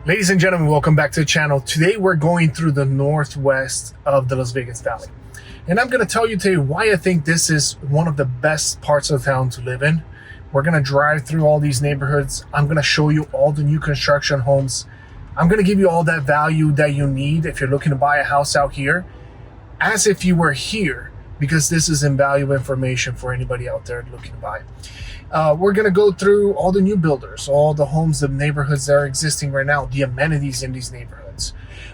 Ladies and gentlemen, welcome back to the channel. Today we're going through the northwest of the Las Vegas Valley. And I'm going to tell you today why I think this is one of the best parts of town to live in. We're going to drive through all these neighborhoods. I'm going to show you all the new construction homes. I'm going to give you all that value that you need if you're looking to buy a house out here, as if you were here, because this is invaluable information for anybody out there looking to buy. We're going to go through all the new builders, all the homes, the neighborhoods that are existing right now, the amenities in these neighborhoods.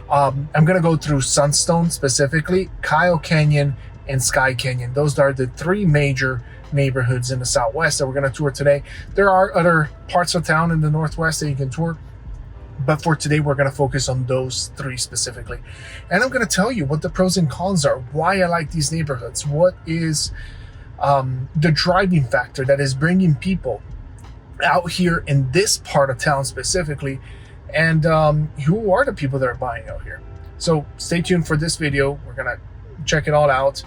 I'm going to go through Sunstone specifically, Kyle Canyon, and Skye Canyon. Those are the three major neighborhoods in the Southwest that we're going to tour today. There are other parts of town in the Northwest that you can tour, but for today, we're going to focus on those three specifically. And I'm going to tell you what the pros and cons are, why I like these neighborhoods, what is the driving factor that is bringing people out here in this part of town specifically, and who are the people that are buying out here. So stay tuned for this video. We're gonna check it all out,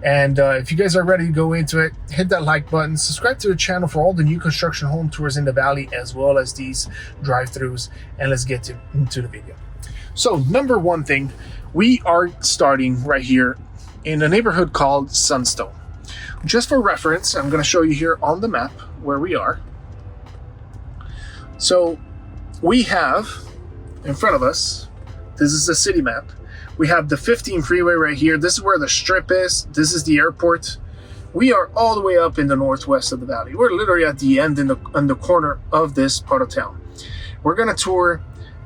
and if you guys are ready to go into it, hit that like button, subscribe to the channel for all the new construction home tours in the valley as well as these drive-throughs, and let's get into the video. So number one thing, we are starting right here in a neighborhood called Sunstone. Just for reference, I'm going to show you here on the map where we are. So we have in front of us, this is the city map. We have the 15 freeway right here. This is where the strip is. This is the airport. We are all the way up in the northwest of the valley. We're literally at the end in the corner of this part of town. We're going to tour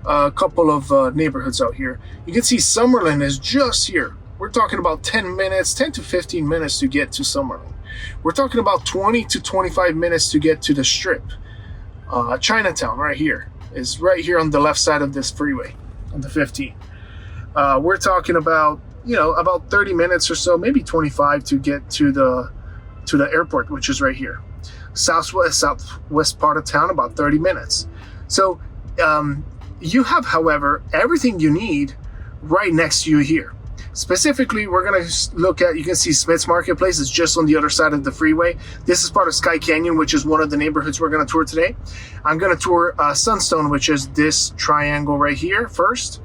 a couple of neighborhoods out here. You can see Summerlin is just here. We're talking about 10 to 15 minutes to get to Summerlin. We're talking about 20 to 25 minutes to get to the strip. Chinatown right here is right here on the left side of this freeway on the 15. We're talking about, about 30 minutes or so, maybe 25 to get to the airport, which is right here. Southwest part of town, about 30 minutes. So you have, however, everything you need right next to you here. Specifically, we're going to look at, you can see Smith's Marketplace is just on the other side of the freeway. This is part of Skye Canyon, which is one of the neighborhoods we're going to tour today. I'm going to tour Sunstone, which is this triangle right here first.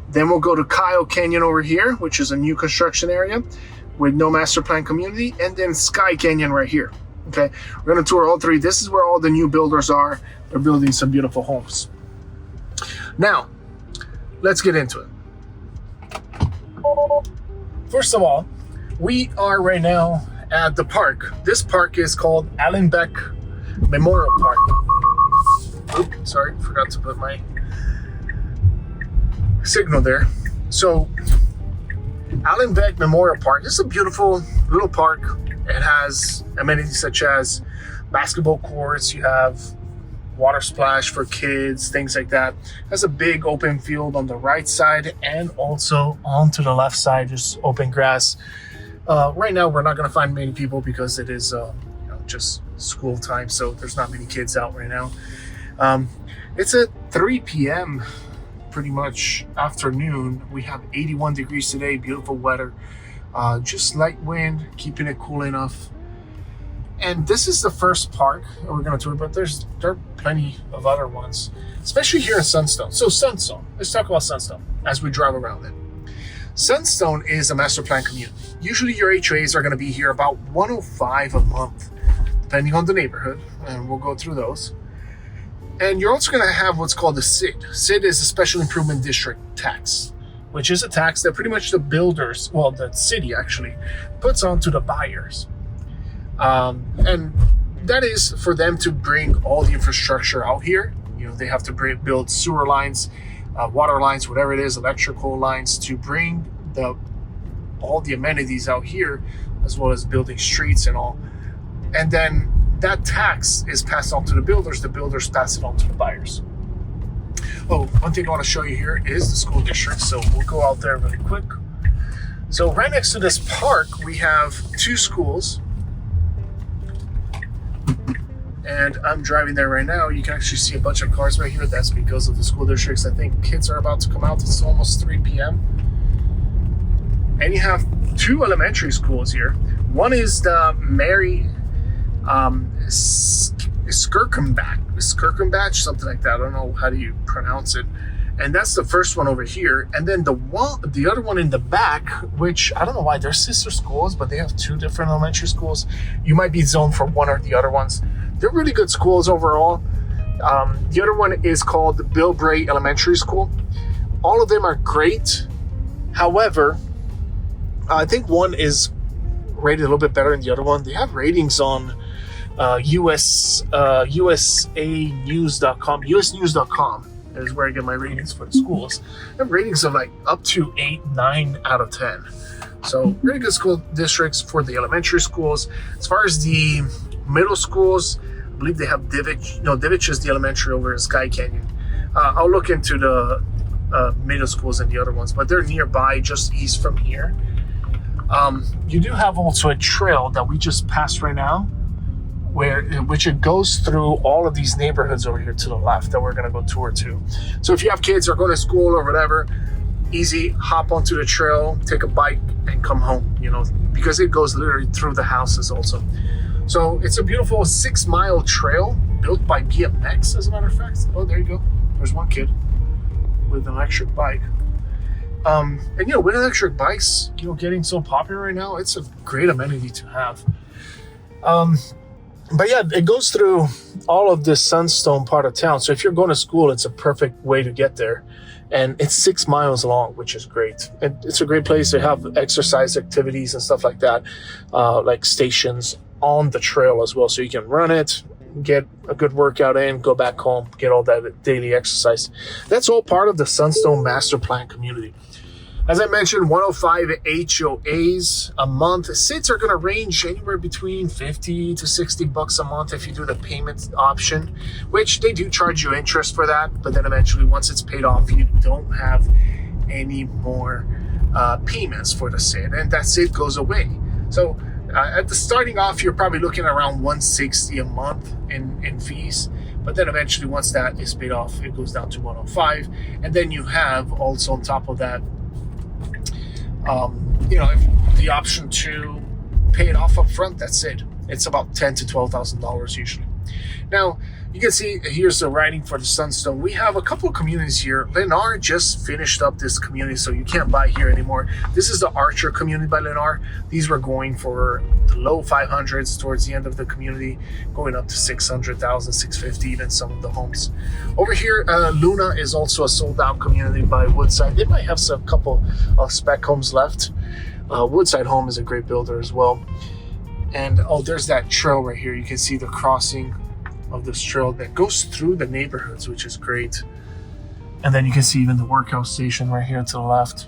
Then we'll go to Kyle Canyon over here, which is a new construction area with no master plan community. And then Skye Canyon right here. Okay, we're going to tour all three. This is where all the new builders are. They're building some beautiful homes. Now, let's get into it. First of all, we are right now at the park. This park is called Allen Beck Memorial Park. Oops, sorry, forgot to put my signal there. So, Allen Beck Memorial Park, this is a beautiful little park. It has amenities such as basketball courts, you have water splash for kids, things like that. Has a big open field on the right side and also onto the left side, just open grass. Right now, we're not going to find many people because it is just school time, so there's not many kids out right now. It's at 3 p.m. pretty much afternoon. We have 81 degrees today, beautiful weather, just light wind, keeping it cool enough. And this is the first park we're going to tour, but there are plenty of other ones, especially here in Sunstone. So Sunstone, let's talk about Sunstone as we drive around it. Sunstone is a master plan community. Usually your HOAs are going to be here about 105 a month, depending on the neighborhood, and we'll go through those. And you're also going to have what's called a SID. SID is a Special Improvement District tax, which is a tax that pretty much the builders, well, the city actually, puts onto the buyers. And that is for them to bring all the infrastructure out here. They have to build sewer lines, water lines, whatever it is, electrical lines, to bring all the amenities out here, as well as building streets and all. And then that tax is passed on to the builders pass it on to the buyers. Oh, one thing I want to show you here is the school district, so we'll go out there really quick. So right next to this park, we have two schools. And I'm driving there right now. You can actually see a bunch of cars right here. That's because of the school districts. I think kids are about to come out. It's almost 3 p.m. And you have two elementary schools here. One is the Mary Skirkenbach, something like that. I don't know how do you pronounce it. And that's the first one over here. And then the other one in the back, which I don't know why they're sister schools, but they have two different elementary schools. You might be zoned for one or the other ones. They're really good schools overall. The other one is called Bill Bray Elementary School. All of them are great. However, I think one is rated a little bit better than the other one. They have ratings on USAnews.com. USnews.com is where I get my ratings for the schools. They have ratings of like up to 8, 9 out of 10. So really good school districts for the elementary schools. As far as the middle schools, I believe they have Divich. No, Divich is the elementary over in Skye Canyon. I'll look into the middle schools and the other ones, but they're nearby, just east from here. You do have also a trail that we just passed right now, which it goes through all of these neighborhoods over here to the left that we're going to go tour to. So if you have kids or going to school or whatever, easy, hop onto the trail, take a bike and come home, because it goes literally through the houses also. So it's a beautiful 6-mile trail built by BMX, as a matter of fact. Oh, there you go. There's one kid with an electric bike. And with electric bikes, getting so popular right now, it's a great amenity to have. But yeah, it goes through all of this Sunstone part of town. So if you're going to school, it's a perfect way to get there. And it's 6 miles long, which is great. And it's a great place to have exercise activities and stuff like that, like stations on the trail as well. So you can run it, get a good workout in, go back home, get all that daily exercise. That's all part of the Sunstone Master Plan community. As I mentioned, 105 HOAs a month. SIDs are going to range anywhere between $50 to $60 a month if you do the payment option, which they do charge you interest for that. But then eventually, once it's paid off, you don't have any more payments for the SID, and that SID goes away. So at the starting off, you're probably looking at around $160 a month in fees. But then eventually, once that is paid off, it goes down to $105. And then you have also on top of that, the option to pay it off up front. That's it. It's about $10,000 to $12,000 usually. Now, you can see here's the writing for the Sunstone. We have a couple of communities here. Lennar just finished up this community, so you can't buy here anymore. This is the Archer community by Lennar. These were going for the low 500s towards the end of the community, going up to 600,000, 650, even some of the homes. Over here, Luna is also a sold-out community by Woodside. They might have a couple of spec homes left. Woodside Home is a great builder as well. And there's that trail right here. You can see the crossing of this trail that goes through the neighborhoods, which is great. And then you can see even the workout station right here to the left.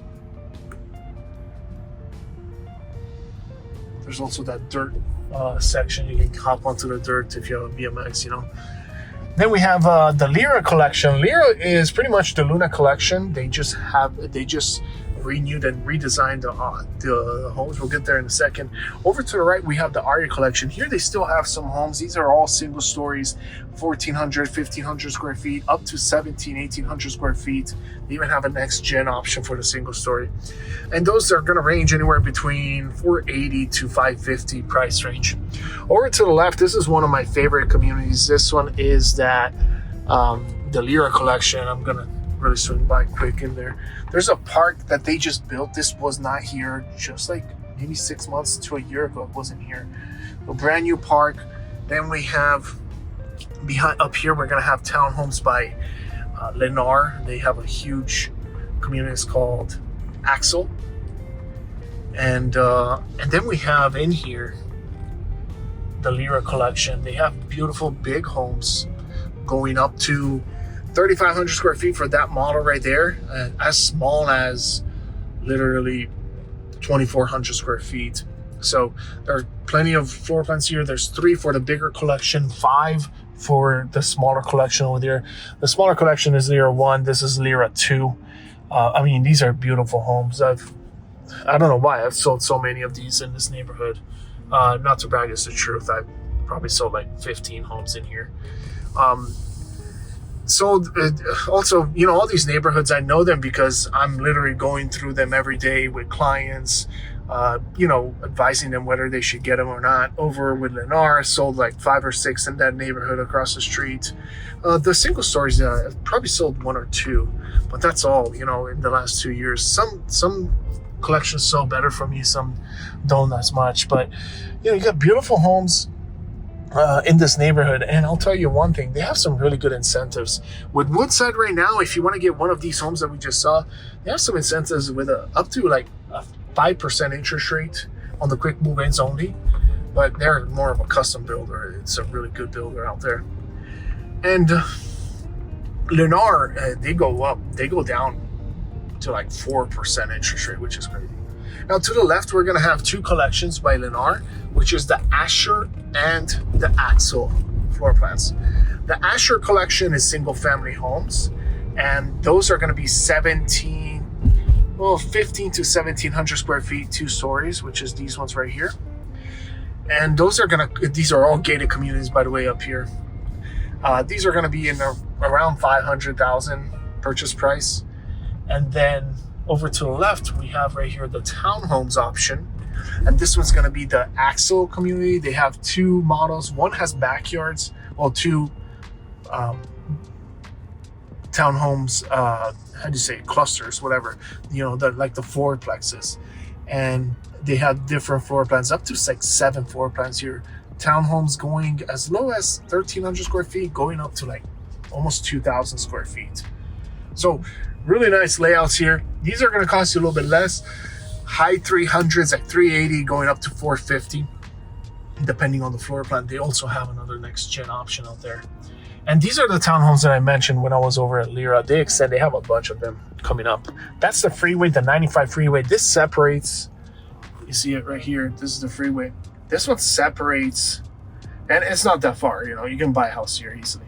There's also that dirt section. You can hop onto the dirt if you have a BMX, Then we have the Lyra collection. Lyra is pretty much the Luna collection. They just renewed and redesigned the homes. We'll get there in a second. Over to the right, we have the Aria collection. Here they still have some homes. These are all single stories, 1,400, 1,500 square feet, up to 1,800 square feet. They even have a next gen option for the single story. And those are going to range anywhere between $480 to $550 price range. Over to the left, this is one of my favorite communities. This one is that the Lyra collection. I'm going to really swing by quick in there. There's a park that they just built. This was not here just like maybe 6 months to a year ago. It wasn't here. A brand new park. Then we have up here, we're gonna have townhomes by Lennar. They have a huge community. It's called Axel. And then we have in here the Lyra collection. They have beautiful big homes going up to 3,500 square feet for that model right there, as small as literally 2,400 square feet. So there are plenty of floor plans here. There's 3 for the bigger collection, 5 for the smaller collection over there. The smaller collection is Lyra 1. This is Lyra 2. These are beautiful homes. I don't know why I've sold so many of these in this neighborhood. Not to brag, it's the truth. I've probably sold like 15 homes in here. So also, all these neighborhoods, I know them because I'm literally going through them every day with clients, advising them whether they should get them or not. Over with Lennar, sold like 5 or 6 in that neighborhood across the street. The single stories, probably sold 1 or 2, But that's all, you know, in the last 2 years. Some collections sell better for me, some don't as much. But, you know, you got beautiful homes in this neighborhood. And I'll tell you one thing, they have some really good incentives. With Woodside right now, if you want to get one of these homes that we just saw, they have some incentives with up to like a 5% interest rate on the quick move-ins only. But they're more of a custom builder. It's a really good builder out there. And Lennar, they go down to like 4% interest rate, which is crazy. Now to the left, we're gonna have two collections by Lennar, which is the Asher and the Axel floor plans. The Asher collection is single family homes, and those are gonna be 15 to 1700 square feet, 2 stories, which is these ones right here. And these are all gated communities, by the way, up here. These are gonna be in around 500,000 purchase price. And then over to the left, we have right here the townhomes option. And this one's going to be the Axel community. They have 2 models. One has backyards, well, 2 townhomes, how do you say, clusters, whatever, you know, like the fourplexes. And they have different floor plans, up to like 7 floor plans here. Townhomes going as low as 1,300 square feet, going up to like almost 2,000 square feet. So really nice layouts here. These are going to cost you a little bit less. High 300s, like 380, going up to 450, depending on the floor plan. They also have another next gen option out there. And these are the townhomes that I mentioned when I was over at Lyra. They have a bunch of them coming up. That's the freeway, the 95 freeway. This separates, you see it right here. This is the freeway. This one separates, and it's not that far, you know, you can buy a house here easily.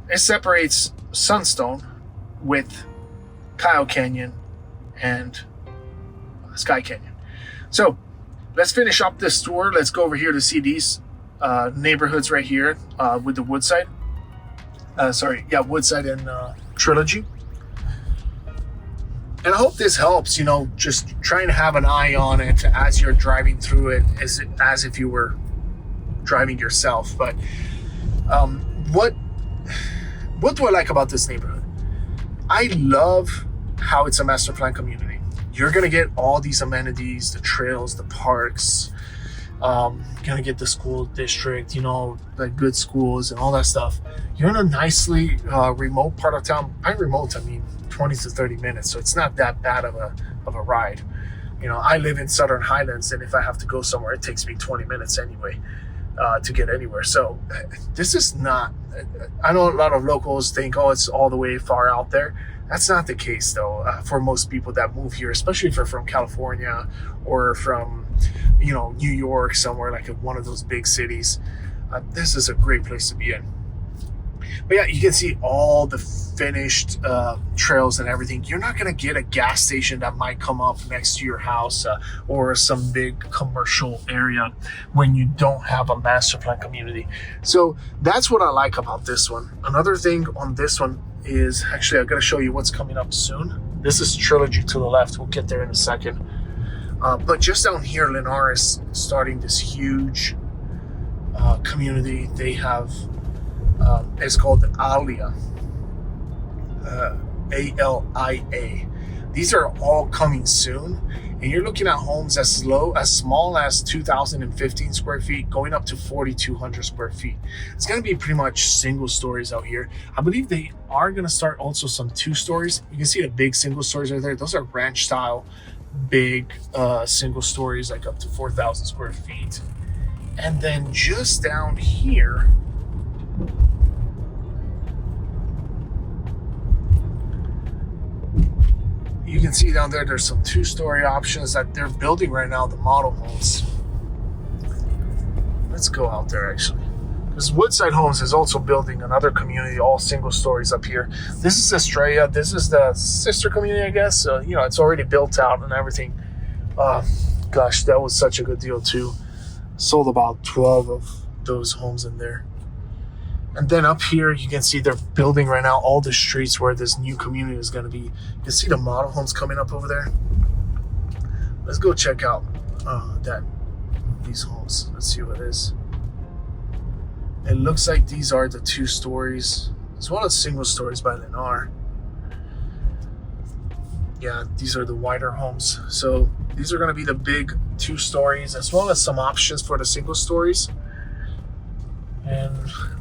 It separates Sunstone with Kyle Canyon and Skye Canyon. So let's finish up this tour. Let's go over here to see these neighborhoods right here with the Woodside. Woodside and Trilogy. And I hope this helps, you know, just trying to have an eye on it as you're driving through it, as if you were driving yourself. But what do I like about this neighborhood? I love how it's a master plan community. You're going to get all these amenities, the trails, the parks. You're going to get the school district, you know, the good schools and all that stuff. You're in a nicely remote part of town. By remote, I mean 20 to 30 minutes. So it's not that bad of a ride. You know, I live in Southern Highlands, and if I have to go somewhere, it takes me 20 minutes anyway to get anywhere. So this is not, I know a lot of locals think, oh, it's all the way far out there. That's not the case, though, for most people that move here, especially if you're from California or from, you know, New York, somewhere like one of those big cities. This is a great place to be in. But yeah, you can see all the finished trails and everything. You're not going to get a gas station that might come up next to your house or some big commercial area when you don't have a master plan community. So that's what I like about this one. Another thing on this one is, actually, I'm going to show you what's coming up soon. This is Trilogy to the left. We'll get there in a second. But just down here, Lennar is starting this huge community. They have, it's called Alia, A-L-I-A. These are all coming soon. And you're looking at homes as small as 2,015 square feet, going up to 4,200 square feet. It's going to be pretty much single stories out here. I believe they are going to start also some 2 stories. You can see the big single stories right there. Those are ranch style, big single stories, like up to 4,000 square feet. And then just down here, you can see down there, there's some 2-story options that they're building right now, the model homes. Let's go out there, actually. Because Woodside Homes is also building another community, all single stories up here. This is Estrella. This is the sister community, I guess. So, you know, it's already built out and everything. Gosh, that was such a good deal, too. Sold about 12 of those homes in there. And then up here, you can see they're building right now all the streets where this new community is going to be. You can see the model homes coming up over there. Let's go check out these homes. Let's see what it is. It looks like these are the 2 stories. It's one of the single stories by Lennar. Yeah, these are the wider homes. So these are going to be the big 2 stories, as well as some options for the single stories. And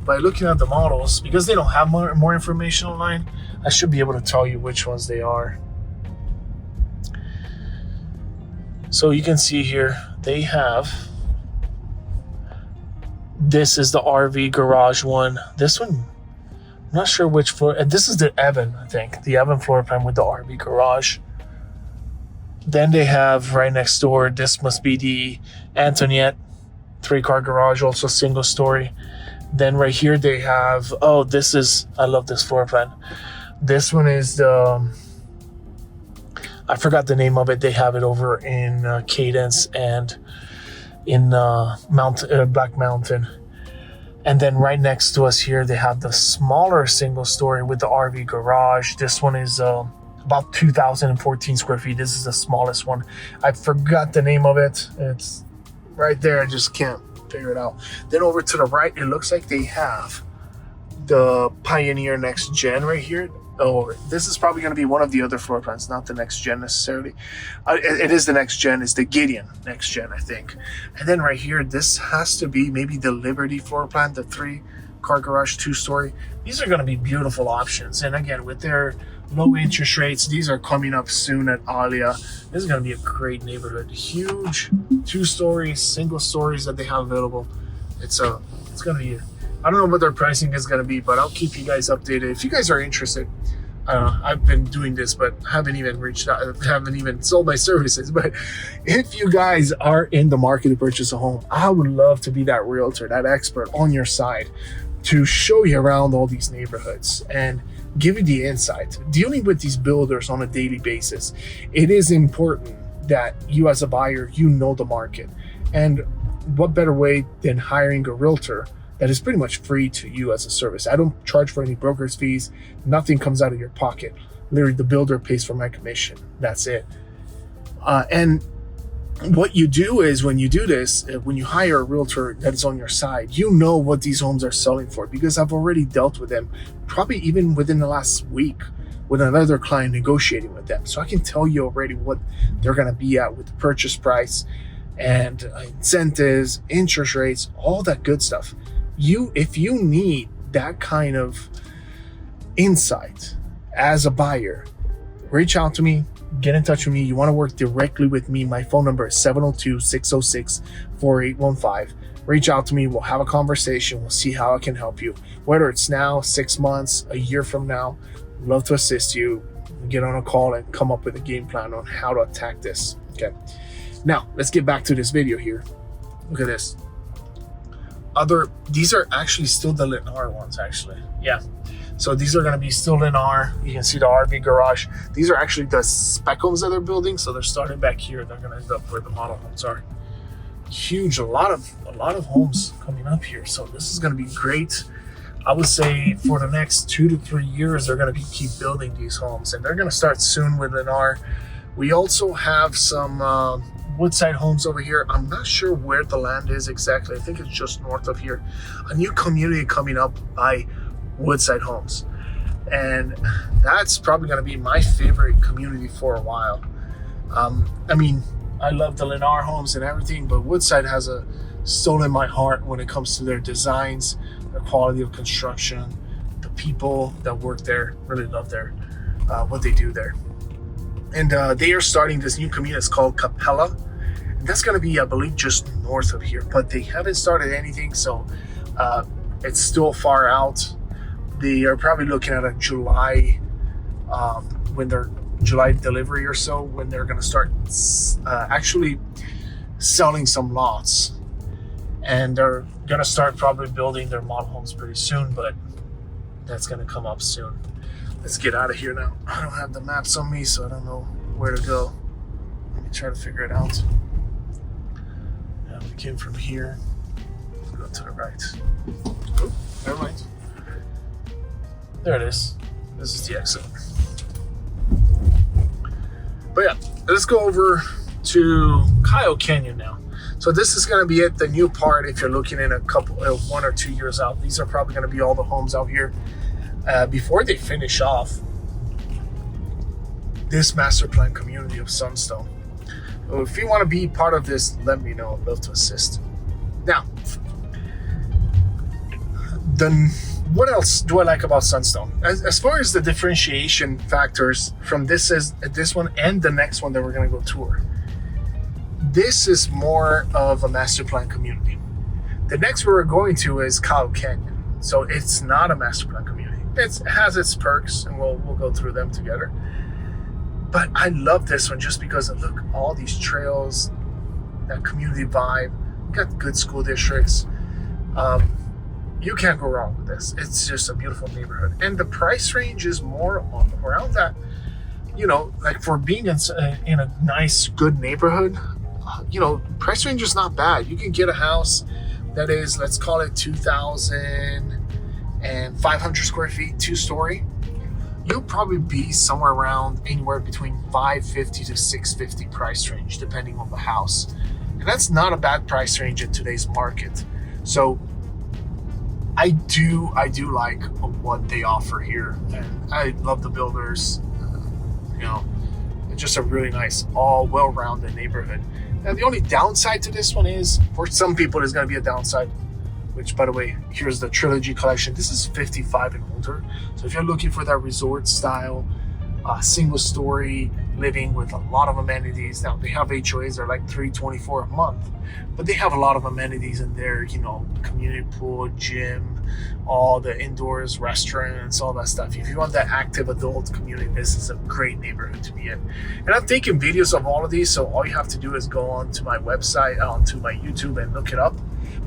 by looking at the models, because they don't have more information online, I should be able to tell you which ones they are. So you can see here, they have, this is the RV garage one. This one, I'm not sure which floor. This is the Evan, I think. The Evan floor plan with the RV garage. Then they have right next door, this must be the Antoinette 3-car garage, also single story. Then right here they have, oh, this is, I love this floor plan. This one is the, I forgot the name of it. They have it over in Cadence and in Black Mountain. And then right next to us here, they have the smaller single story with the RV garage. This one is about 2,014 square feet. This is the smallest one. I forgot the name of it. It's right there. I just can't figure it out. Then over to the right, it looks like they have the Pioneer Next Gen right here. Oh, this is probably going to be one of the other floor plans, not the Next Gen necessarily. It is the Next Gen. It's the Gideon Next Gen, I think. And then right here, this has to be maybe the Liberty floor plan, the 3-car garage 2-story. These are going to be beautiful options. And again, with their low interest rates, these are coming up soon at Alia. This is going to be a great neighborhood. Huge 2-stories, single stories that they have available. It's going to be, I don't know what their pricing is going to be, but I'll keep you guys updated. If you guys are interested, I've been doing this, but haven't even reached out, haven't even sold my services. But if you guys are in the market to purchase a home, I would love to be that realtor, that expert on your side to show you around all these neighborhoods and give you the insight. Dealing with these builders on a daily basis, it is important that you as a buyer, you know the market. And what better way than hiring a realtor that is pretty much free to you as a service. I don't charge for any broker's fees. Nothing comes out of your pocket. Literally, the builder pays for my commission. That's it. And what you do is when you do this, when you hire a realtor that is on your side, you know what these homes are selling for, because I've already dealt with them, probably even within the last week with another client negotiating with them. So I can tell you already what they're going to be at with the purchase price and incentives, interest rates, all that good stuff. If you need that kind of insight as a buyer, reach out to me, get in touch with me. You want to work directly with me, my phone number is 702-606-4815. Reach out to me, we'll have a conversation, we'll see how I can help you. Whether it's now, 6 months, a year from now, I'd love to assist you. Get on a call and come up with a game plan on how to attack this. Okay, now let's get back to this video here. Look at this. These are actually still the Lennar ones, actually. Yeah. So these are going to be still Lennar. You can see the RV garage. These are actually the spec homes that they're building. So they're starting back here. They're going to end up where the model homes are. Huge, a lot of homes coming up here. So this is going to be great. I would say for the next 2 to 3 years, they're going to keep building these homes, and they're going to start soon with Lennar. We also have some Woodside homes over here. I'm not sure where the land is exactly. I think it's just north of here. A new community coming up by Woodside Homes, and that's probably going to be my favorite community for a while. I mean, I love the Lennar homes and everything, but Woodside has a soul in my heart when it comes to their designs, their quality of construction, the people that work there. Really love their what they do there. And they are starting this new community. It's called Capella. And that's going to be, I believe, just north of here. But they haven't started anything, so it's still far out. They are probably looking at a July, when they're July delivery or so, when they're going to start actually selling some lots. And they're going to start probably building their model homes pretty soon, but that's going to come up soon. Let's get out of here now. I don't have the maps on me, so I don't know where to go. Let me try to figure it out. We came from here. Go to the right. Oh, never mind. There it is. This is the exit. But yeah, let's go over to Kyle Canyon now. So this is going to be it, the new part. If you're looking in a couple, 1 or 2 years out, these are probably going to be all the homes out here. Before they finish off, this master plan community of Sunstone. So if you want to be part of this, let me know. I'd love to assist. Now, then what else do I like about Sunstone? As far as the differentiation factors from this one and the next one that we're going to go tour, this is more of a master plan community. The next we're going to is Kyle Canyon. So it's not a master plan community. It has its perks, and we'll go through them together. But I love this one just because of, look, all these trails, that community vibe. You got good school districts. You can't go wrong with this. It's just a beautiful neighborhood. And the price range is more around that, like for being in a nice, good neighborhood, price range is not bad. You can get a house that is, let's call it 2,500 square feet, 2-story. You'll probably be somewhere around anywhere between 550 to 650 price range, depending on the house. And that's not a bad price range in today's market. So I do like what they offer here, and I love the builders. It's just a really nice, all well-rounded neighborhood. Now, the only downside to this one is, for some people, there's going to be a downside, which, by the way, here's the Trilogy Collection. This is 55 and older. So if you're looking for that resort style, single-story living with a lot of amenities. Now, they have HOAs that are like $324 a month, but they have a lot of amenities in there, community pool, gym, all the indoors, restaurants, all that stuff. If you want that active adult community, this is a great neighborhood to be in. And I'm taking videos of all of these, so all you have to do is go onto my website, onto my YouTube, and look it up.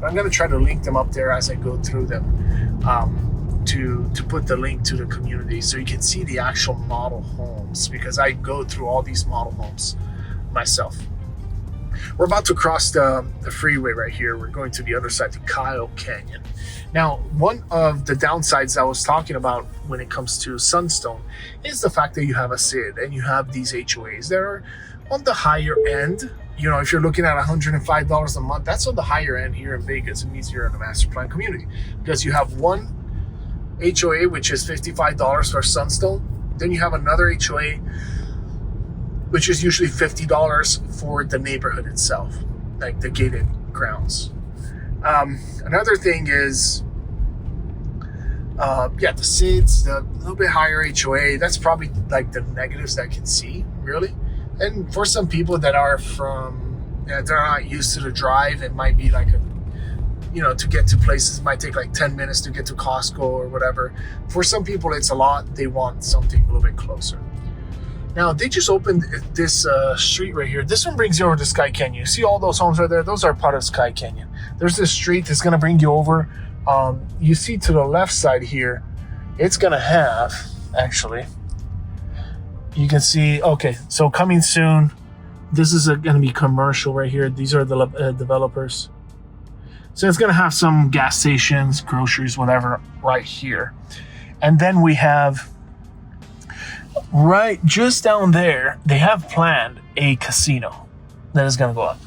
But I'm going to try to link them up there as I go through them, to put the link to the community so you can see the actual model homes, because I go through all these model homes myself. We're about to cross the freeway right here. We're going to the other side, to Kyle Canyon. Now, one of the downsides I was talking about when it comes to Sunstone is the fact that you have a SID and you have these HOAs that are on the higher end. If you're looking at $105 a month, that's on the higher end here in Vegas. It means you're in a master plan community, because you have one HOA, which is $55 for Sunstone. Then you have another HOA, which is usually $50 for the neighborhood itself, like the gated grounds. Another thing is, the SIDs, the little bit higher HOA, that's probably like the negatives that I can see, really. And for some people that are they're not used to the drive, it might be like to get to places, it might take like 10 minutes to get to Costco or whatever. For some people, it's a lot. They want something a little bit closer. Now, they just opened this street right here. This one brings you over to Skye Canyon. You see all those homes right there? Those are part of Skye Canyon. There's this street that's going to bring you over. You see to the left side here, it's going to have, actually, you can see, okay, so coming soon, this is going to be commercial right here. These are the developers. So it's going to have some gas stations, groceries, whatever, right here. And then we have, right just down there, they have planned a casino that is going to go up.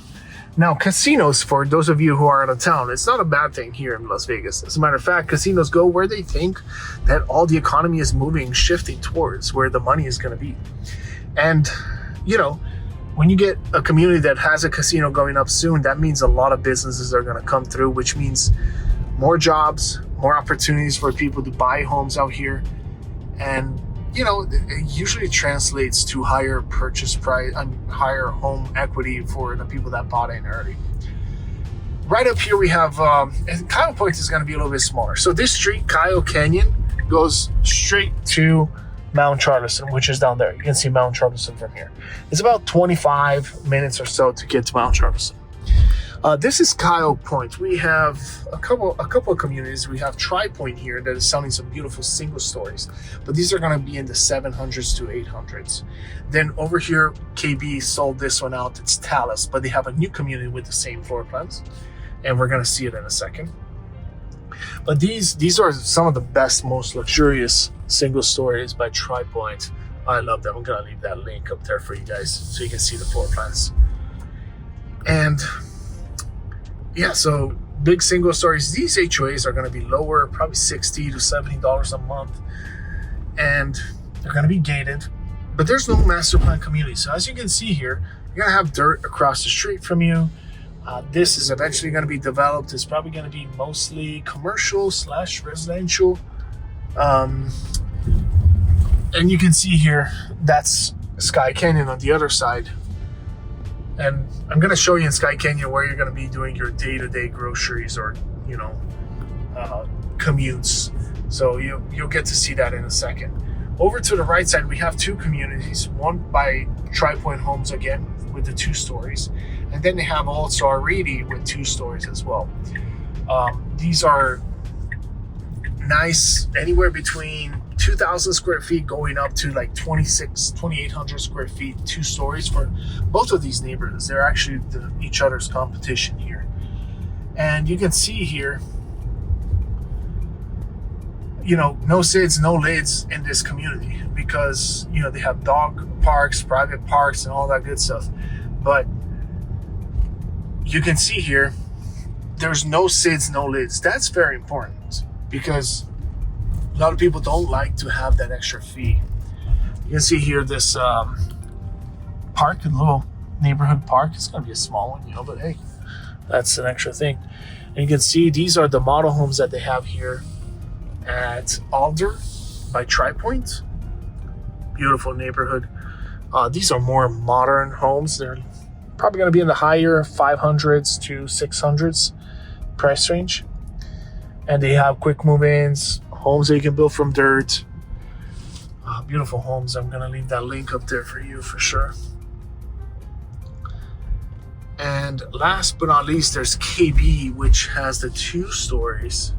Now, casinos, for those of you who are out of town, it's not a bad thing here in Las Vegas. As a matter of fact, casinos go where they think that all the economy is shifting towards, where the money is going to be. And, when you get a community that has a casino going up soon, that means a lot of businesses are going to come through, which means more jobs, more opportunities for people to buy homes out here. And, it usually translates to higher purchase price, higher home equity for the people that bought in early. Right up here we have, and Kyle Point is going to be a little bit smaller. So this street, Kyle Canyon, goes straight to Mount Charleston, which is down there. You can see Mount Charleston from here. It's about 25 minutes or so to get to Mount Charleston. This is Kyle Point. We have a couple of communities. We have Tri Point here that is selling some beautiful single stories, but these are going to be in the 700s to 800s. Then over here, KB sold this one out. It's Talus, but they have a new community with the same floor plans, and we're going to see it in a second. But these are some of the best, most luxurious single stories by Tri Point. I love them. I'm going to leave that link up there for you guys so you can see the floor plans. And yeah, so big single stories. These HOAs are going to be lower, probably $60 to $70 a month, and they're going to be gated. but there's no master plan community. So as you can see here, you're gonna have dirt across the street from you. This is eventually gonna be developed. It's probably gonna be mostly commercial / residential. And you can see here, that's Skye Canyon on the other side. And I'm gonna show you in Skye Canyon where you're gonna be doing your day-to-day groceries or, you know, commutes. So you'll get to see that in a second. Over to the right side, we have two communities, one by Tri-Point Homes again with the 2 stories. And then they have also Aridi with 2 stories as well. These are nice, anywhere between 2,000 square feet going up to like 2,800 square feet, 2 stories for both of these neighborhoods. They're actually each other's competition here. And you can see here, you know, no SIDS, no lids in this community because, you know, they have dog parks, private parks, and all that good stuff. But you can see here, there's no SIDS, no lids. That's very important because a lot of people don't like to have that extra fee. You can see here this park, a little neighborhood park. It's going to be a small one, you know, but hey, that's an extra thing. And you can see these are the model homes that they have here at Alder by Tri-Point. Beautiful neighborhood. These are more modern homes. They're probably going to be in the higher 500s to 600s price range. And they have quick move-ins, homes that you can build from dirt. Beautiful homes. I'm going to leave that link up there for you for sure. And last but not least, there's KB, which has the 2 stories.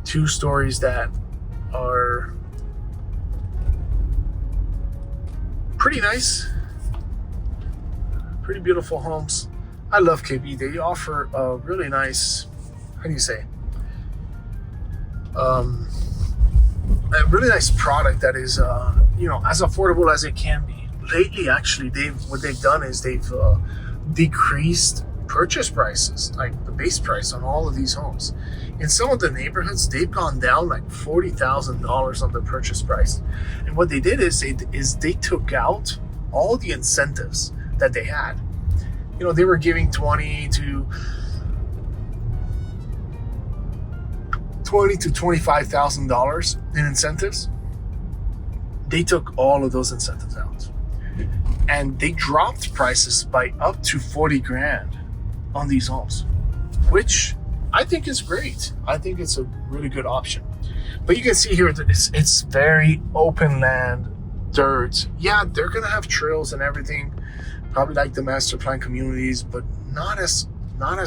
2 stories that are pretty nice, pretty beautiful homes. I love KB. They offer a really nice, how do you say, a really nice product that is, you know, as affordable as it can be. Lately, actually, what they've done is they've decreased purchase prices, like the base price on all of these homes. In some of the neighborhoods, they've gone down like $40,000 on the purchase price. And what they did is they took out all the incentives that they had. You know, they were giving $20,000 to $25,000 in incentives. They took all of those incentives out, and they dropped prices by up to 40 grand on these homes, which I think is great. I think it's a really good option. But you can see here that it's very open land, dirt. Yeah, they're gonna have trails and everything, probably like the master plan communities, but not as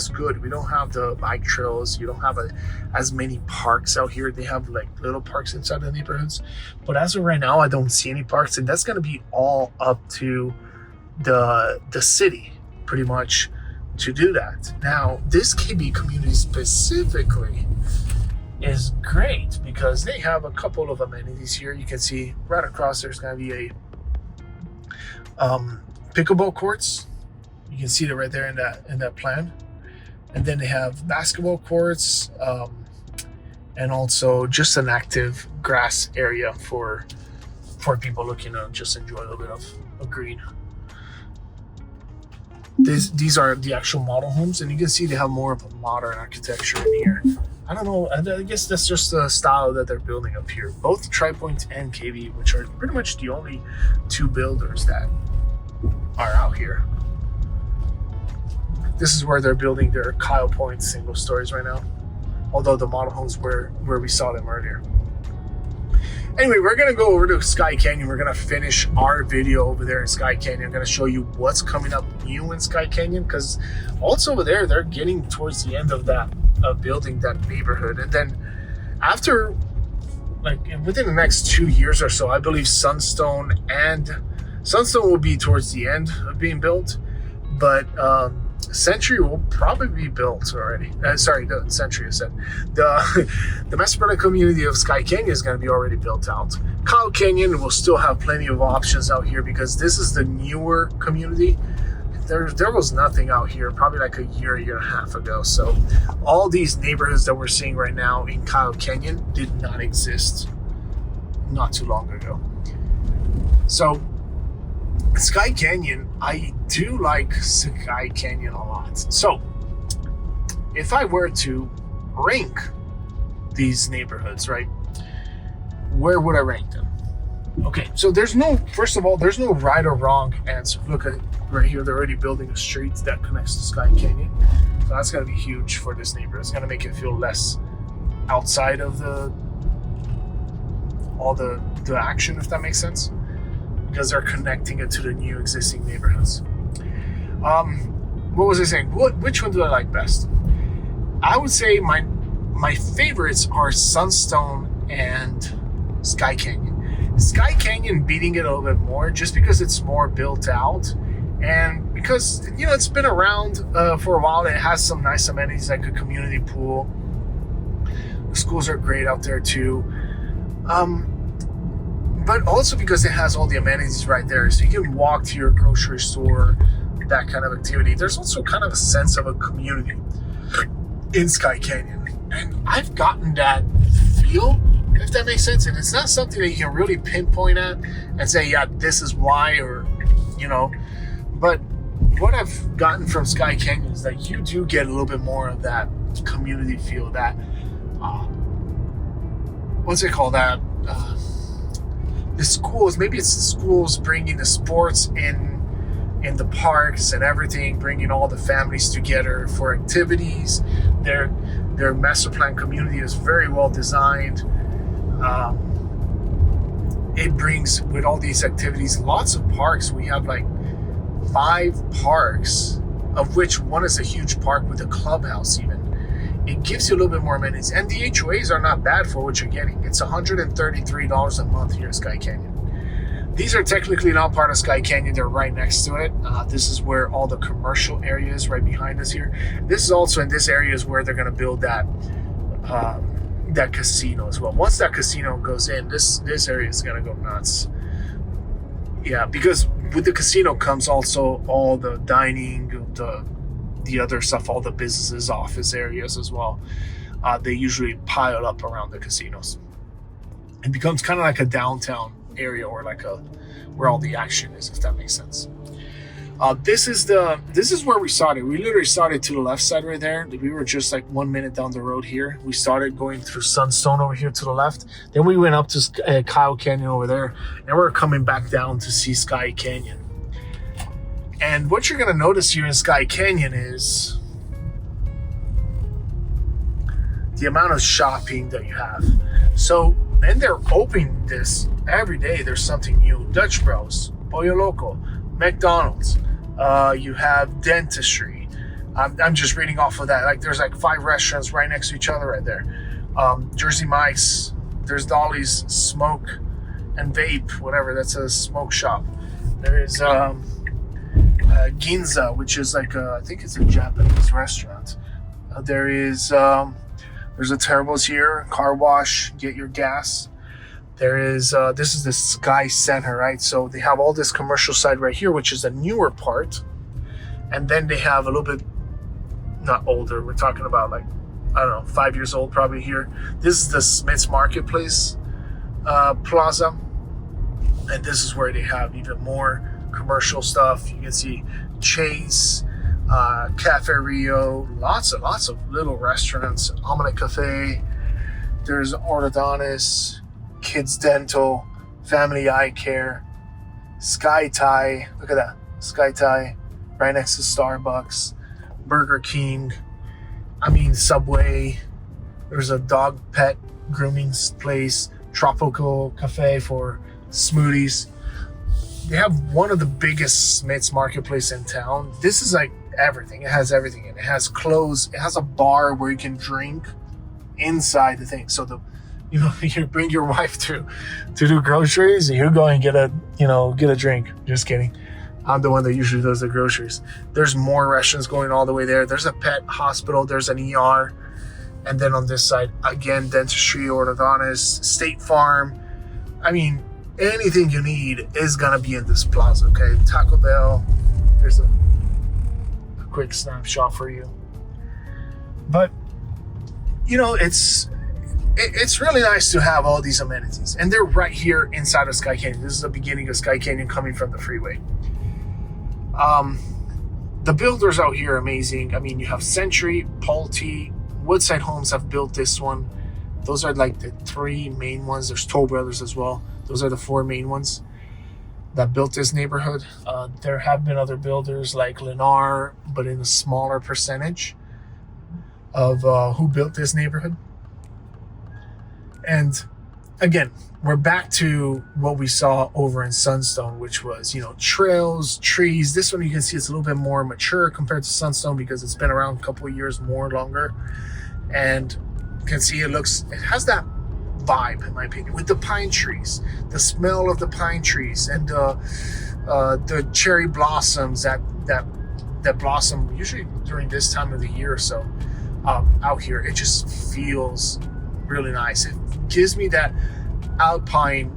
good. We don't have the bike trails. You don't have as many parks out here. They have like little parks inside the neighborhoods, but as of right now, I don't see any parks, and that's gonna be all up to the city pretty much to do that. Now, this KB community specifically is great because they have a couple of amenities here. You can see right across there's going to be a pickleball courts. You can see that right there in that plan. And then they have basketball courts, and also just an active grass area for people looking to just enjoy a little bit of green. These are the actual model homes, and you can see they have more of a modern architecture in here. I don't know, I guess that's just the style that they're building up here. Both Tri-Point and KB, which are pretty much the only 2 builders that are out here. This is where they're building their Kyle Point single stories right now, although the model homes where we saw them earlier. Anyway, we're going to go over to Skye Canyon. We're going to finish our video over there in Skye Canyon. I'm going to show you what's coming up new in Skye Canyon, because also over there, they're getting towards the end of that, building that neighborhood. And then after, like within the next 2 years or so, I believe Sunstone will be towards the end of being built, but Century will probably be built already. Sorry, the Century, I said. The master plan community of Skye Canyon is going to be already built out. Kyle Canyon will still have plenty of options out here because this is the newer community. There was nothing out here probably like a year and a half ago. So all these neighborhoods that we're seeing right now in Kyle Canyon did not exist not too long ago. So Skye Canyon, I do like Skye Canyon a lot. So if I were to rank these neighborhoods, right, where would I rank them? Okay, so first of all, there's no right or wrong answer. Look at right here, they're already building a street that connects to Skye Canyon. So that's gonna be huge for this neighborhood. It's gonna make it feel less outside of all the action, if that makes sense, because they're connecting it to the new existing neighborhoods. What was I saying? Which one do I like best? I would say my favorites are Sunstone and Skye Canyon. Skye Canyon beating it a little bit more just because it's more built out, and because it's been around for a while. It has some nice amenities like a community pool. The schools are great out there too, but also because it has all the amenities right there, so you can walk to your grocery store, that kind of activity. There's also kind of a sense of a community in Skye Canyon, and I've gotten that feel, if that makes sense. And it's not something that you can really pinpoint at and say, yeah, this is why, or but what I've gotten from Skye Canyon is that you do get a little bit more of that community feel, that what's it called, that the schools, maybe it's the schools bringing the sports in the parks and everything, bringing all the families together for activities. Their master plan community is very well designed. It brings, with all these activities, lots of parks. We have like 5 parks, of which one is a huge park with a clubhouse even. It gives you a little bit more amenities, and the HOAs are not bad for what you're getting. It's $133 a month here at Skye Canyon. These are technically not part of Skye Canyon. They're right next to it. This is where all the commercial area is, right behind us here. This is also in this area is where they're going to build that casino as well. Once that casino goes in, this area is going to go nuts. Yeah, because with the casino comes also all the dining, the other stuff, all the businesses, office areas as well. They usually pile up around the casinos. It becomes kind of like a downtown area, or like where all the action is, if that makes sense. This is where we started. We literally started to the left side right there. We were just like 1 minute down the road here. We started going through Sunstone over here to the left. Then we went up to Kyle Canyon over there, and we're coming back down to see Skye Canyon. And what you're going to notice here in Skye Canyon is the amount of shopping that you have. So, and they're opening this every day. There's something new. Dutch Bros, Pollo Loco, McDonald's. You have dentistry. I'm just reading off of that. Like, there's like 5 restaurants right next to each other right there. Jersey Mike's. There's Dolly's Smoke and Vape, whatever. That's a smoke shop. There is Ginza, which is like I think it's a Japanese restaurant. There's a Turbo's here, car wash, get your gas. There is this is the Skye Center, right? So they have all this commercial side right here, which is a newer part, and then they have a little bit, not older, we're talking about like, I don't know, 5 years old probably here. This is the Smith's Marketplace Plaza, and this is where they have even more commercial stuff. You can see Chase, Cafe Rio, lots of little restaurants, Omelette Cafe. There's orthodontist, Kids Dental, Family Eye Care, Sky Tie. Look at that, Sky Tie, right next to Starbucks, Burger King. Subway. There's a dog pet grooming place, Tropical Cafe for smoothies. They have one of the biggest Smith's Marketplace in town. This is like everything. It has everything in it. It has clothes. It has a bar where you can drink inside the thing. So you bring your wife to do groceries, and you go and get a drink. Just kidding. I'm the one that usually does the groceries. There's more restaurants going all the way there. There's a pet hospital. There's an ER. And then on this side, again, dentistry, orthodontist, State Farm. Anything you need is going to be in this plaza, okay? Taco Bell. There's a quick snapshot for you. But, it's really nice to have all these amenities, and they're right here inside of Skye Canyon. This is the beginning of Skye Canyon coming from the freeway. The builders out here are amazing. I mean, you have Century, Pulte, Woodside Homes have built this one. Those are like the three main ones. There's Toll Brothers as well. Those are the four main ones that built this neighborhood. There have been other builders like Lennar, but in a smaller percentage of who built this neighborhood. And again, we're back to what we saw over in Sunstone, which was, trails, trees. This one you can see it's a little bit more mature compared to Sunstone because it's been around a couple of years longer. And you can see it has that vibe, in my opinion, with the pine trees, the smell of the pine trees, and the cherry blossoms that blossom usually during this time of the year or so out here. It just feels really nice. It gives me that alpine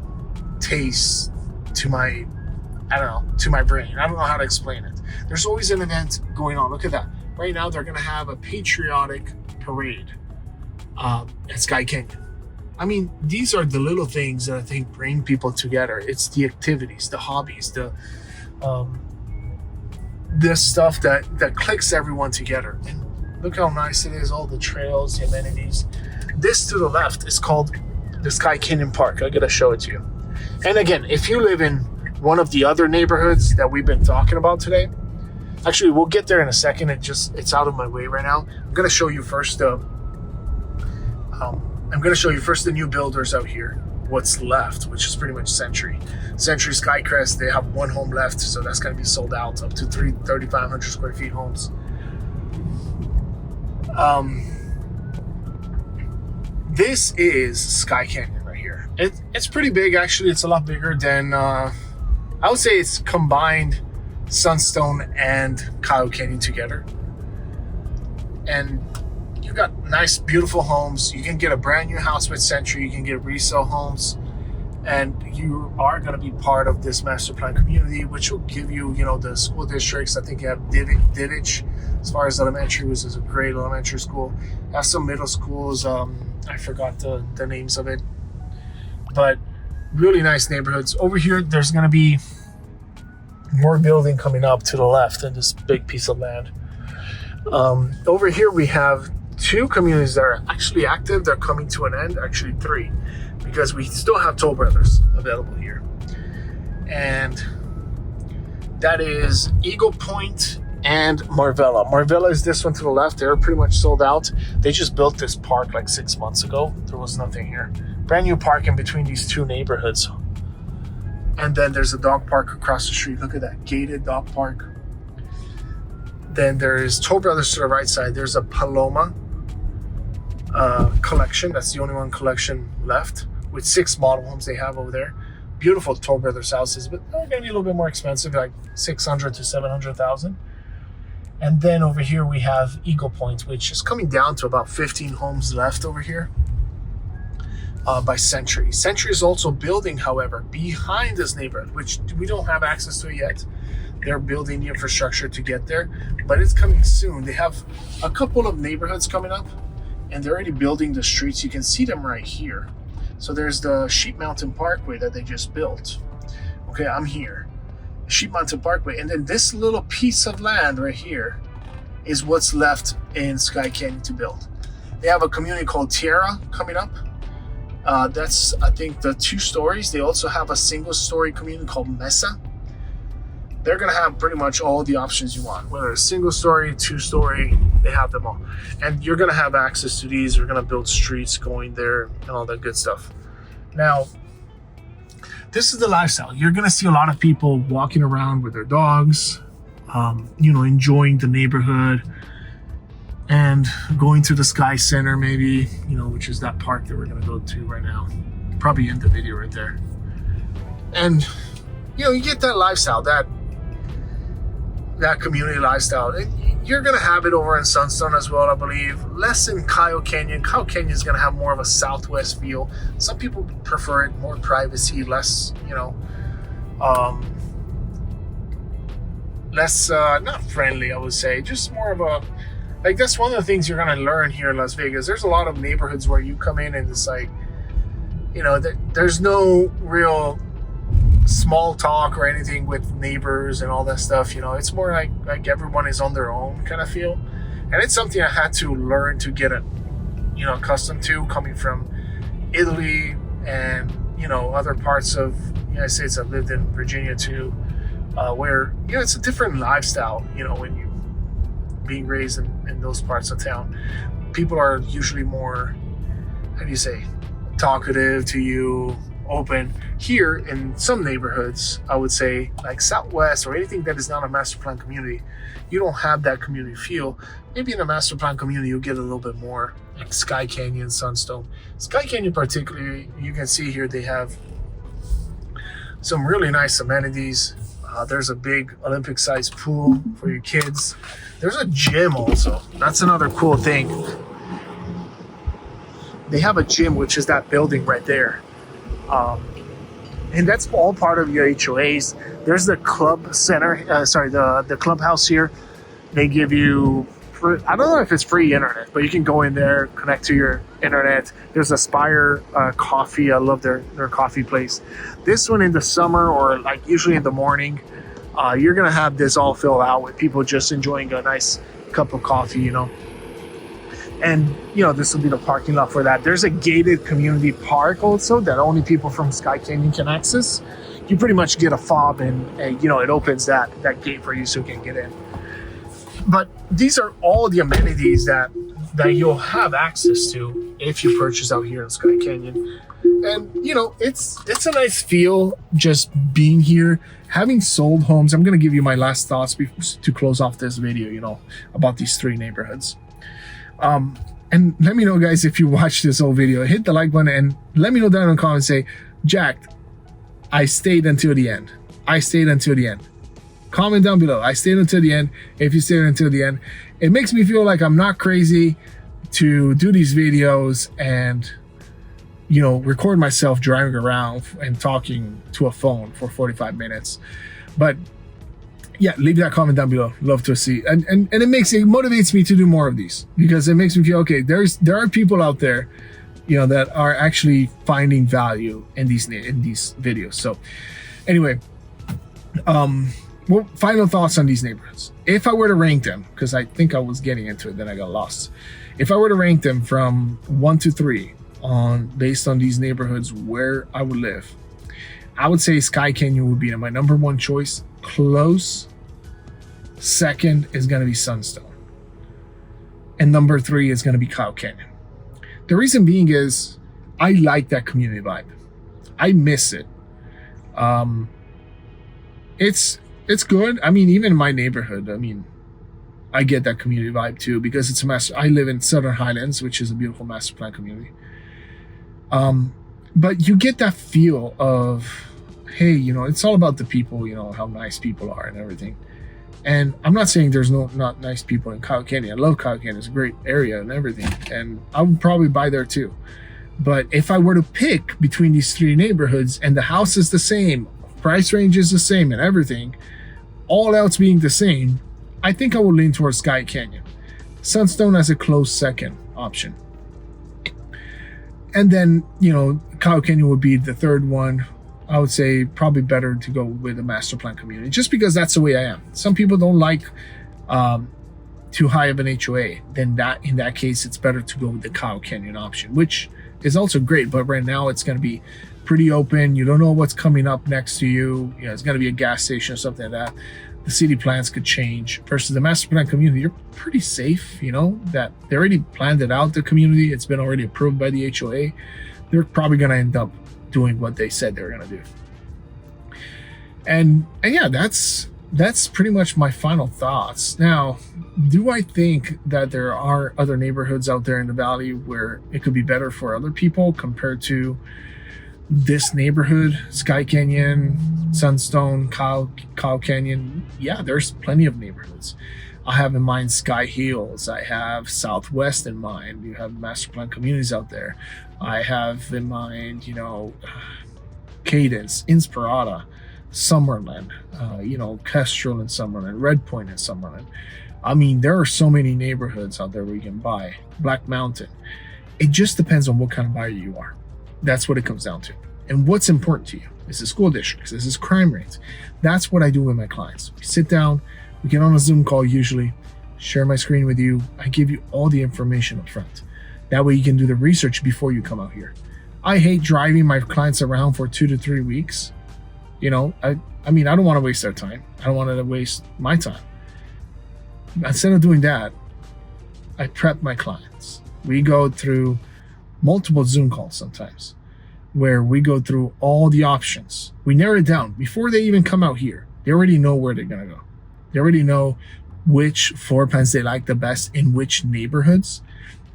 taste to my brain. I don't know how to explain it. There's always an event going on. Look at that. Right now they're going to have a patriotic parade at Skye Canyon. I mean, these are the little things that I think bring people together. It's the activities, the hobbies, this stuff that clicks everyone together. And look how nice it is, all the trails, the amenities. This to the left is called the Skye Canyon Park. I gotta show it to you. And again, if you live in one of the other neighborhoods that we've been talking about today, actually we'll get there in a second. It's out of my way right now. I'm gonna show you first the new builders out here. What's left, which is pretty much Century Skycrest. They have one home left, so that's gonna be sold out, up to 3,500 square feet homes. This is Skye Canyon right here. It's pretty big, actually. It's a lot bigger than, I would say it's combined Sunstone and Kyle Canyon together. And you've got nice, beautiful homes. You can get a brand new house with Century. You can get resale homes. And you are going to be part of this master plan community, which will give you, the school districts. I think you have Dittich, as far as elementary, which is a great elementary school. You have some middle schools. I forgot the names of it. But really nice neighborhoods. Over here, there's going to be more building coming up to the left in this big piece of land. Over here, we have two communities that are actually active. They're coming to an end, actually three, because we still have Toll Brothers available here. And that is Eagle Point and Marvella. Marvella is this one to the left. They're pretty much sold out. They just built this park like 6 months ago. There was nothing here. Brand new park in between these two neighborhoods. And then there's a dog park across the street. Look at that, gated dog park. Then there's Toll Brothers to the right side. There's a Paloma collection. That's the only one collection left, with 6 model homes they have over there. Beautiful Toll Brothers houses, but they're going to be a little bit more expensive, like $600,000 to $700,000. And then over here we have Eagle Point, which is coming down to about 15 homes left over here by Century. Century is also building, however, behind this neighborhood, which we don't have access to yet. They're building the infrastructure to get there, but it's coming soon. They have a couple of neighborhoods coming up, and they're already building the streets. You can see them right here. So there's the Sheep Mountain Parkway that they just built. Okay, I'm here. Sheep Mountain Parkway. And then this little piece of land right here is what's left in Skye Canyon to build. They have a community called Tierra coming up. That's, I think, the 2 stories. They also have a single-story community called Mesa. They're going to have pretty much all the options you want, whether it's single-story, 2-story, they have them all. And you're going to have access to these. They're going to build streets going there and all that good stuff. Now, this is the lifestyle. You're going to see a lot of people walking around with their dogs, enjoying the neighborhood and going to the Skye Center maybe, which is that park that we're going to go to right now. Probably end the video right there. And, you get that lifestyle, that community lifestyle. You're going to have it over in Sunstone as well, I believe. Less in Kyle Canyon. Kyle Canyon is going to have more of a Southwest feel. Some people prefer it, more privacy, less, less, not friendly, I would say. Just more of a Like, that's one of the things you're going to learn here in Las Vegas. There's a lot of neighborhoods where you come in and it's like, you know, there's no real small talk or anything with neighbors and all that stuff. You know, it's more like everyone is on their own kind of feel. And it's something I had to learn to get, you know, accustomed to, coming from Italy and, you know, other parts of the United States. I lived in Virginia too, where, you know, it's a different lifestyle, you know, when you being raised in those parts of town. People are usually more, how do you say, talkative to you, open. Here in some neighborhoods, I would say, like Southwest or anything that is not a master plan community, you don't have that community feel. Maybe in a master plan community, you'll get a little bit more, like Skye Canyon, Sunstone. Skye Canyon particularly, you can see here they have some really nice amenities. There's a big Olympic-sized pool for your kids. There's a gym also. That's another cool thing. They have a gym, which is that building right there. And that's all part of your HOAs. There's the club center, the clubhouse here. They give you, I don't know if it's free internet, but you can go in there, connect to your internet. There's Aspire Coffee. I love their coffee place. This one in the summer, or like usually in the morning, you're going to have this all filled out with people just enjoying a nice cup of coffee, you know. And, you know, this will be the parking lot for that. There's a gated community park also that only people from Skye Canyon can access. You pretty much get a fob and you know, it opens that gate for you so you can get in. But these are all the amenities that you'll have access to if you purchase out here in Skye Canyon. And, you know, it's a nice feel just being here, having sold homes. I'm going to give you my last thoughts to close off this video, you know, about these three neighborhoods. And let me know, guys, if you watched this whole video, hit the like button and let me know down in the comments, say, Jack, I stayed until the end. I stayed until the end. Comment down below. I stayed until the end. If you stayed until the end, it makes me feel like I'm not crazy to do these videos and, you know, record myself driving around and talking to a phone for 45 minutes. But yeah, leave that comment down below. Love to see. And it motivates me to do more of these, because it makes me feel, okay, there are people out there, you know, that are actually finding value in these videos. So anyway, well, final thoughts on these neighborhoods. If I were to rank them, because I think I was getting into it, then I got lost. If I were to rank them from 1 to 3 based on these neighborhoods where I would live, I would say Skye Canyon would be my number one choice. Close second is going to be Sunstone, and number 3 is going to be Kyle Canyon. The reason being is I like that community vibe. I miss it. It's good. I mean, even in my neighborhood, I mean, I get that community vibe too, because it's I live in Southern Highlands, which is a beautiful master plan community. But you get that feel of, hey, you know, it's all about the people, you know, how nice people are and everything. And I'm not saying there's not nice people in Kyle Canyon. I love Kyle Canyon. It's a great area and everything. And I would probably buy there too. But if I were to pick between these 3 neighborhoods and the house is the same, price range is the same and everything, all else being the same, I think I would lean towards Skye Canyon. Sunstone as a close second option. And then, you know, Kyle Canyon would be the third one. I would say probably better to go with a master plan community, just because that's the way I am. Some people don't like too high of an HOA. Then in that case, it's better to go with the Kyle Canyon option, which is also great. But right now it's going to be pretty open. You don't know what's coming up next to you. You know, it's going to be a gas station or something like that. The city plans could change. Versus the master plan community, you're pretty safe, you know, that they already planned it out, the community. It's been already approved by the HOA. They're probably going to end up doing what they said they were going to do. And yeah, that's pretty much my final thoughts. Now, do I think that there are other neighborhoods out there in the valley where it could be better for other people compared to this neighborhood, Skye Canyon, Sunstone, Kyle Canyon? Yeah, there's plenty of neighborhoods. I have in mind Skye Hills. I have Southwest in mind. You have master plan communities out there. I have in mind, you know, Cadence, Inspirata, Summerlin, you know, Kestrel and Summerlin, Red Point and Summerlin. I mean, there are so many neighborhoods out there where you can buy. Black Mountain. It just depends on what kind of buyer you are. That's what it comes down to. And what's important to you. Is it school districts? Is this crime rates? That's what I do with my clients. We sit down, we get on a Zoom call usually, share my screen with you. I give you all the information up front. That way you can do the research before you come out here. I hate driving my clients around for 2 to 3 weeks. You know, I mean, I don't want to waste their time. I don't want to waste my time. Instead of doing that, I prep my clients. We go through multiple Zoom calls sometimes, where we go through all the options. We narrow it down before they even come out here. They already know where they're gonna go. They already know which floor plans they like the best in which neighborhoods.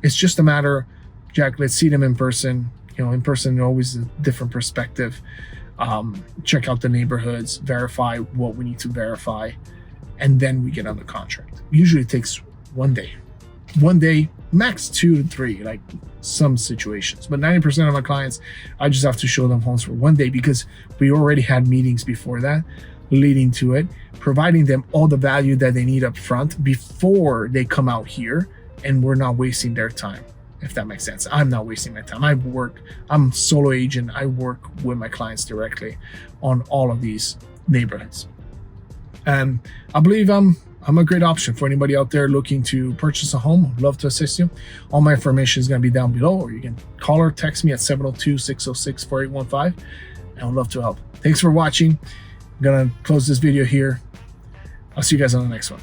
It's just a matter, Jack, let's see them in person. You know, in person, always a different perspective. Check out the neighborhoods, verify what we need to verify, and then we get on the contract. Usually it takes 1 day. 1 day, max 2 to 3, like some situations. But 90% of my clients, I just have to show them homes for 1 day because we already had meetings before that leading to it, providing them all the value that they need up front before they come out here, and we're not wasting their time, if that makes sense. I'm not wasting my time. I'm a solo agent. I work with my clients directly on all of these neighborhoods. And I believe I'm a great option for anybody out there looking to purchase a home. I'd love to assist you. All my information is going to be down below, or you can call or text me at 702-606-4815, and I'd love to help. Thanks for watching. I'm going to close this video here. I'll see you guys on the next one.